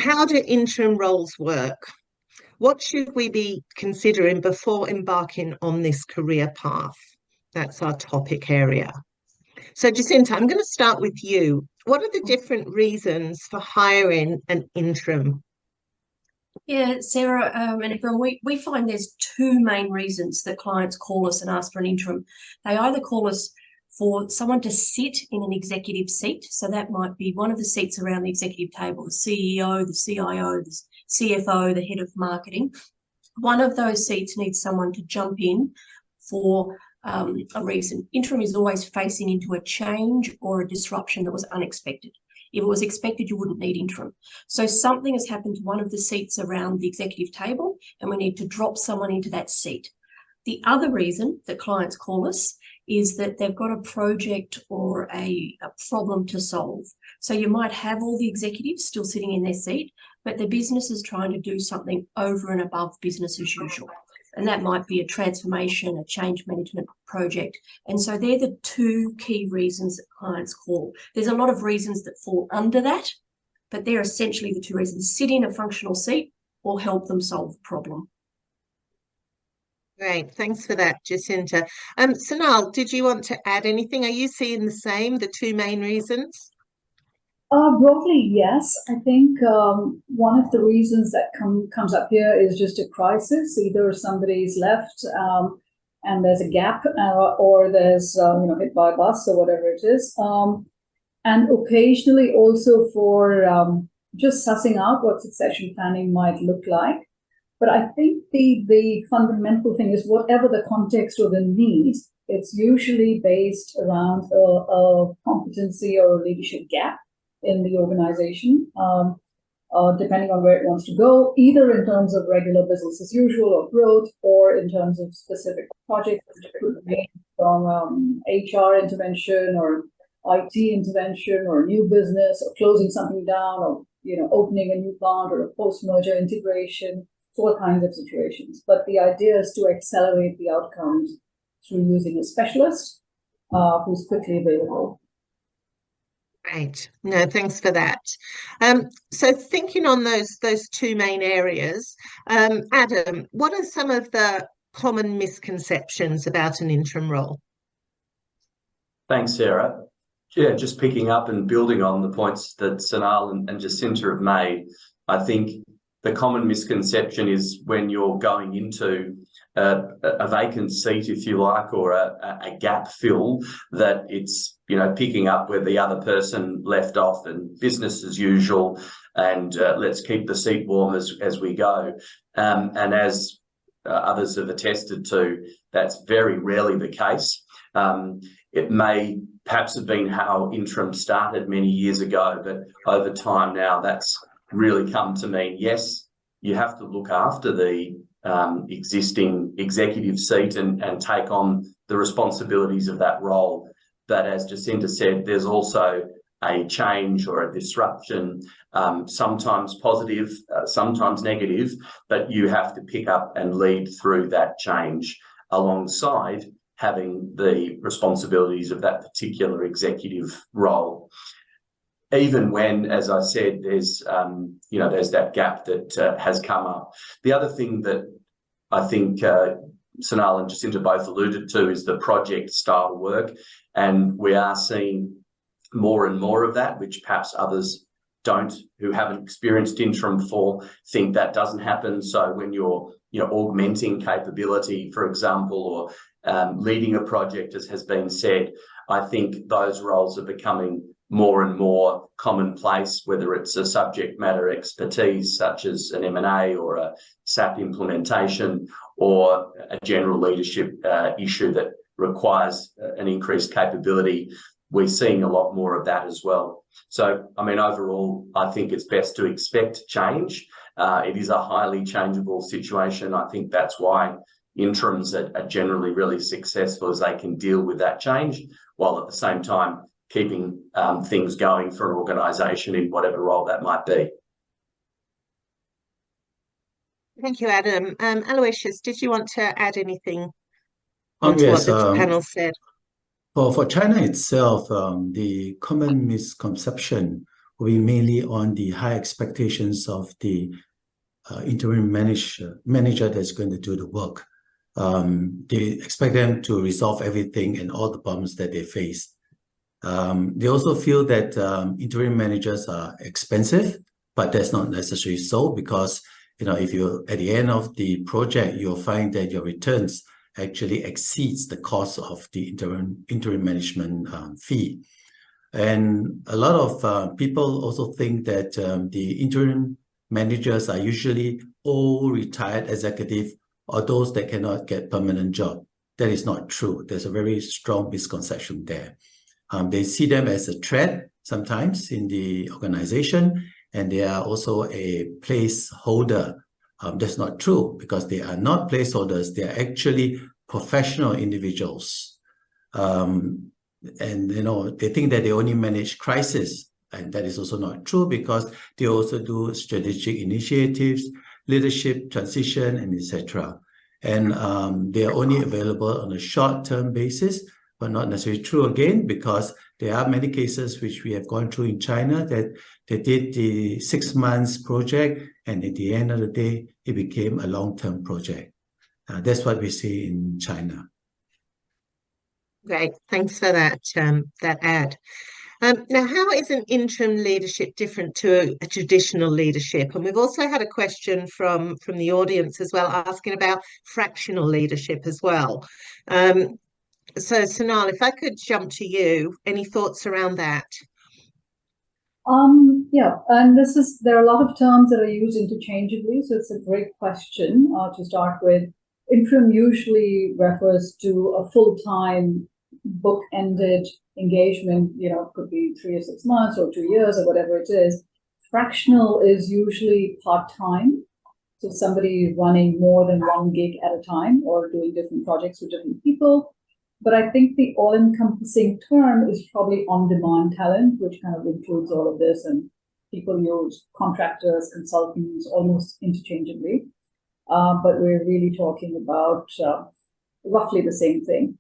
how do interim roles work? What should we be considering before embarking on this career path? That's our topic area. So, Jacinta, I'm going to start with you. What are the different reasons for hiring an interim? Yeah, Sarah, and everyone, we find there's two main reasons that clients call us and ask for an interim. They either call us for someone to sit in an executive seat. So that might be one of the seats around the executive table, the CEO, the CIO, the CFO, the head of marketing. One of those seats needs someone to jump in for a reason. Interim is always facing into a change or a disruption that was unexpected. If it was expected, you wouldn't need interim. So something has happened to one of the seats around the executive table, and we need to drop someone into that seat. The other reason that clients call us is that they've got a project or a problem to solve. So you might have all the executives still sitting in their seat, but the business is trying to do something over and above business as usual. And that might be a transformation, a change management project. And so they're the two key reasons that clients call. There's a lot of reasons that fall under that, but they're essentially the two reasons: sit in a functional seat or help them solve the problem. Great, thanks for that, Jacinta. Sanal, did you want to add anything? Are you seeing the same, the two main reasons? Broadly, yes. I think one of the reasons that comes up here is just a crisis. Either somebody's left and there's a gap, or there's hit by a bus or whatever it is. And occasionally also for just sussing out what succession planning might look like. But I think the fundamental thing is, whatever the context or the need, it's usually based around a competency or a leadership gap in the organization, depending on where it wants to go, either in terms of regular business as usual or growth, or in terms of specific projects that could range from HR intervention or IT intervention or new business or closing something down or opening a new plant or a post-merger integration, all kinds of situations. But the idea is to accelerate the outcomes through using a specialist who's quickly available. Great. No, thanks for that. So thinking on those two main areas, Adam, what are some of the common misconceptions about an interim role? Thanks, Sarah. Yeah, just picking up and building on the points that Sanal and Jacinta have made, I think the common misconception is when you're going into a vacant seat, if you like, or a gap fill, that it's picking up where the other person left off and business as usual, and let's keep the seat warm as we go. And as others have attested to, that's very rarely the case. It may perhaps have been how interim started many years ago, but over time now that's really come to mean, yes, you have to look after the existing executive seat and take on the responsibilities of that role. But as Jacinta said, there's also a change or a disruption, sometimes positive, sometimes negative, but you have to pick up and lead through that change alongside having the responsibilities of that particular executive role. Even when, as I said, there's that gap that has come up. The other thing that I think Sanal and Jacinta both alluded to is the project style work, and we are seeing more and more of that, which perhaps others don't, who haven't experienced interim before, think that doesn't happen. So when you're augmenting capability, for example, or leading a project, as has been said, I think those roles are becoming more and more commonplace, whether it's a subject matter expertise such as an M&A or a SAP implementation, or a general leadership issue that requires an increased capability. We're seeing a lot more of that as well. So, overall, I think it's best to expect change. It is a highly changeable situation. I think that's why interims are generally really successful, as they can deal with that change, while at the same time keeping things going for an organisation in whatever role that might be. Thank you, Adam. Aloysius, did you want to add anything to Yes, what the panel said? for China itself, the common misconception will be mainly on the high expectations of the interim manager that's going to do the work. They expect them to resolve everything and all the problems that they face. They also feel that interim managers are expensive, but that's not necessarily so, because if you at the end of the project, you'll find that your returns actually exceeds the cost of the interim management fee. And a lot of people also think that the interim managers are usually old retired executive or those that cannot get permanent job. That is not true. There's a very strong misconception there. They see them as a threat sometimes in the organization, and they are also a placeholder. That's not true, because they are not placeholders. They are actually professional individuals. And they think that they only manage crisis, and that is also not true, because they also do strategic initiatives, leadership transition, and etc. And they are only available on a short-term basis, but not necessarily true again, because there are many cases which we have gone through in China that they did the 6 months project, and at the end of the day, it became a long-term project. That's what we see in China. Great, thanks for that ad. Now, how is an interim leadership different to a traditional leadership? And we've also had a question from the audience as well, asking about fractional leadership as well. So, Sonal, if I could jump to you, any thoughts around that? Yeah, and there are a lot of terms that are used interchangeably, so it's a great question to start with. Interim usually refers to a full-time, book-ended engagement, could be 3 or 6 months or 2 years or whatever it is. Fractional is usually part-time, so somebody is running more than 1 gig at a time or doing different projects with different people. But I think the all-encompassing term is probably on-demand talent, which kind of includes all of this, and people use contractors, consultants, almost interchangeably. But we're really talking about roughly the same thing.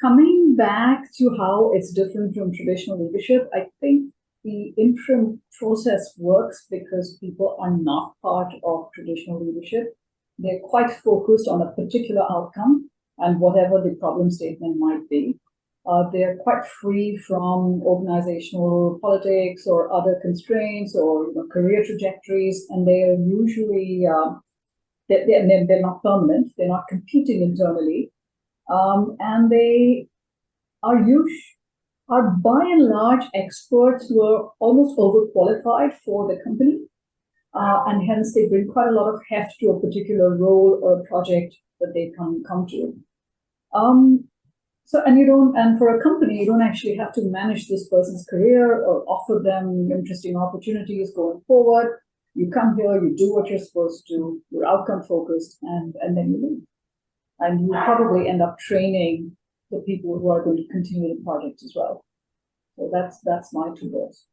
Coming back to how it's different from traditional leadership, I think the interim process works because people are not part of traditional leadership. They're quite focused on a particular outcome and whatever the problem statement might be. They're quite free from organizational politics or other constraints or career trajectories, and they are usually they're not permanent. They're not competing internally, and they are by and large experts who are almost overqualified for the company, and hence they bring quite a lot of heft to a particular role or a project that they come to. And for a company, you don't actually have to manage this person's career or offer them interesting opportunities going forward. You come here, you do what you're supposed to, you're outcome focused, and then you leave. And you probably end up training the people who are going to continue the project as well. So that's my 2 words.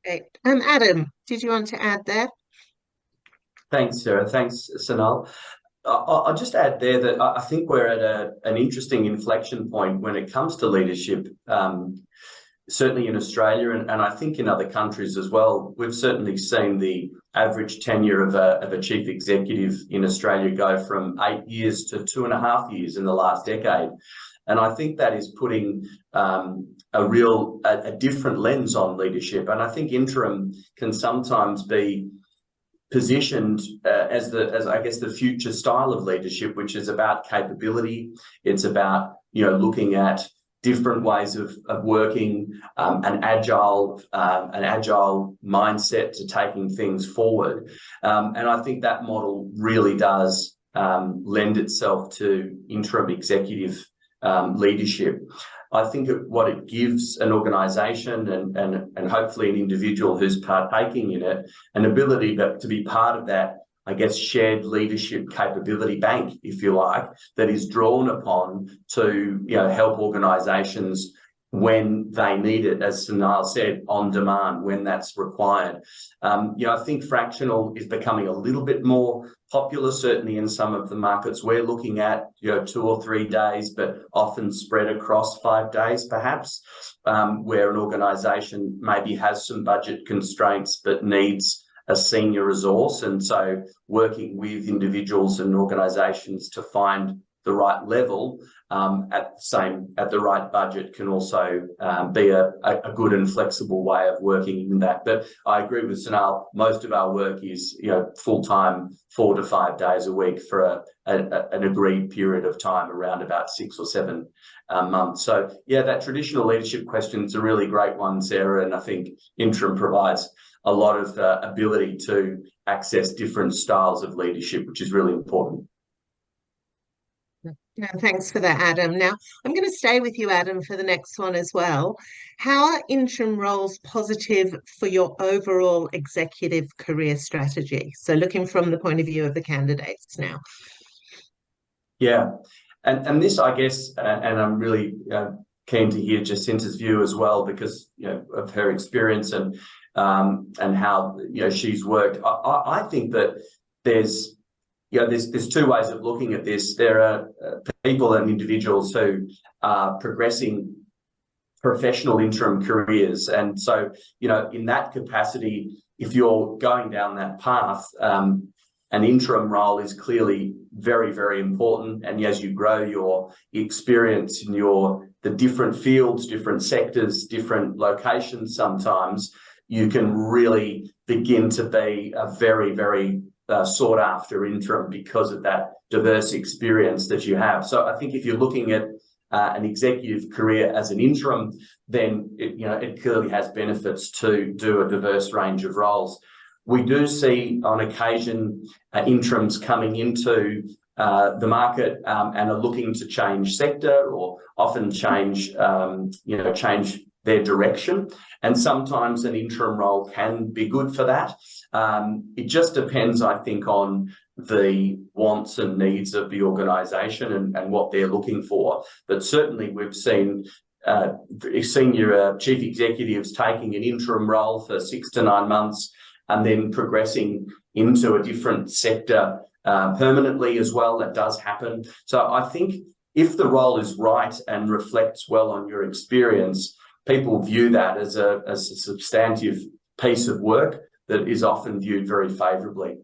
Great. Adam, did you want to add there? Thanks, Sarah. Thanks, Sonal. I'll just add there that I think we're at an interesting inflection point when it comes to leadership, certainly in Australia and I think in other countries as well. We've certainly seen the average tenure of a chief executive in Australia go from 8 years to 2.5 years in the last decade. And I think that is putting a different lens on leadership. And I think interim can sometimes be positioned as I guess the future style of leadership, which is about capability. It's about looking at different ways of working, an agile mindset to taking things forward, and I think that model really does lend itself to interim executive leadership. I think what it gives an organisation and hopefully an individual who's partaking in it, an ability to be part of that, I guess, shared leadership capability bank, if you like, that is drawn upon to help organisations when they need it, as Sonal said, on demand when that's required. I think fractional is becoming a little bit more popular, certainly in some of the markets we're looking at, 2 or 3 days, but often spread across 5 days, perhaps, where an organisation maybe has some budget constraints but needs a senior resource. And so working with individuals and organisations to find the right level at the right budget can also be a good and flexible way of working in that. But I agree with Sanal, most of our work is full-time, 4 to 5 days a week for an agreed period of time, around about 6 or 7 months. So yeah, that traditional leadership question is a really great one, Sarah, and I think interim provides a lot of ability to access different styles of leadership, which is really important. No, thanks for that, Adam. Now, I'm going to stay with you, Adam, for the next one as well. How are interim roles positive for your overall executive career strategy? So looking from the point of view of the candidates now. Yeah, and this, I guess, and I'm really keen to hear Jacinta's view as well, because of her experience and how she's worked. I think that there's 2 ways of looking at this. There are people and individuals who are progressing professional interim careers, and so in that capacity, if you're going down that path, an interim role is clearly very, very important. And as you grow your experience in the different fields, different sectors, different locations, sometimes you can really begin to be a very, very sought after interim because of that diverse experience that you have. So I think if you're looking at an executive career as an interim, then it clearly has benefits to do a diverse range of roles. We do see on occasion interims coming into the market and are looking to change sector, or often change their direction. And sometimes an interim role can be good for that. It just depends, I think, on the wants and needs of the organisation and what they're looking for. But certainly we've seen senior chief executives taking an interim role for 6 to 9 months and then progressing into a different sector permanently as well. That does happen. So I think if the role is right and reflects well on your experience, people view that as a substantive piece of work that is often viewed very favourably.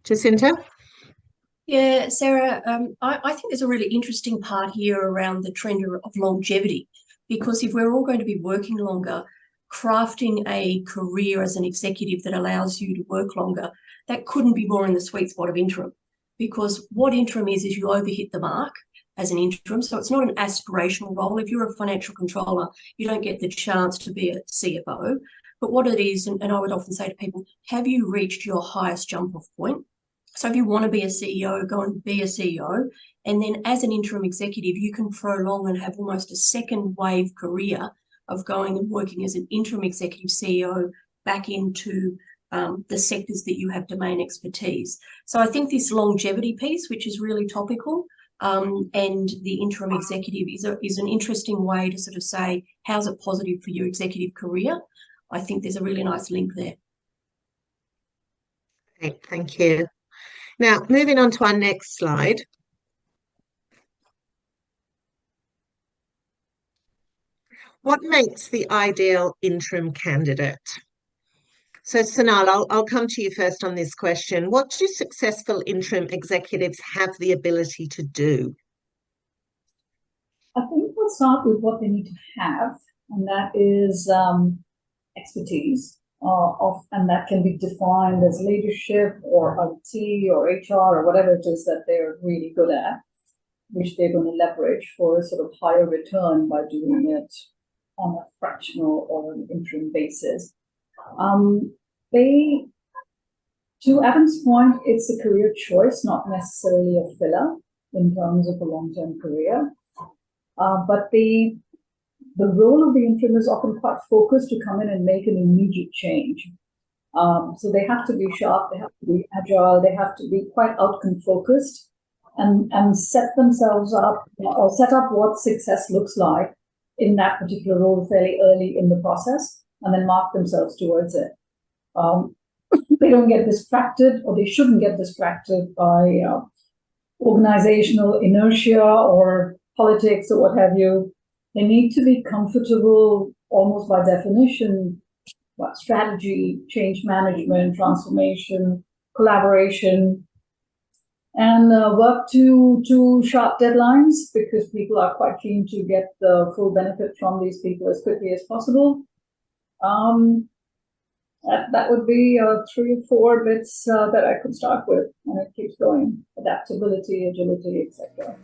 Jacinta? Yeah, Sarah, I think there's a really interesting part here around the trend of longevity, because if we're all going to be working longer, crafting a career as an executive that allows you to work longer, that couldn't be more in the sweet spot of interim. Because what interim is you overhit the mark as an interim. So it's not an aspirational role. If you're a financial controller, you don't get the chance to be a CFO. But what it is, and I would often say to people, have you reached your highest jump-off point? So if you want to be a CEO, go and be a CEO. And then as an interim executive, you can prolong and have almost a second wave career of going and working as an interim executive CEO back into the sectors that you have domain expertise. So I think this longevity piece, which is really topical, and the interim executive is an interesting way to sort of say, how's it positive for your executive career? I think there's a really nice link there. Great, thank you. Now, moving on to our next slide. What makes the ideal interim candidate? So, Sanal, I'll come to you first on this question. What do successful interim executives have the ability to do? I think we'll start with what they need to have, and that is expertise, and that can be defined as leadership or IT or HR or whatever it is that they're really good at, which they're going to leverage for a sort of higher return by doing it on a fractional or an interim basis. To Adam's point, it's a career choice, not necessarily a filler in terms of a long-term career. But the role of the interim is often quite focused to come in and make an immediate change. So they have to be sharp, they have to be agile, they have to be quite outcome focused and set themselves up or set up what success looks like in that particular role fairly early in the process, and then mark themselves towards it. they don't get distracted, or they shouldn't get distracted by organizational inertia or politics or what have you. They need to be comfortable, almost by definition, what strategy, change management, transformation, collaboration, and work to sharp deadlines, because people are quite keen to get the full benefit from these people as quickly as possible. That would be 3 or 4 bits that I could start with, and it keeps going: adaptability, agility, etc.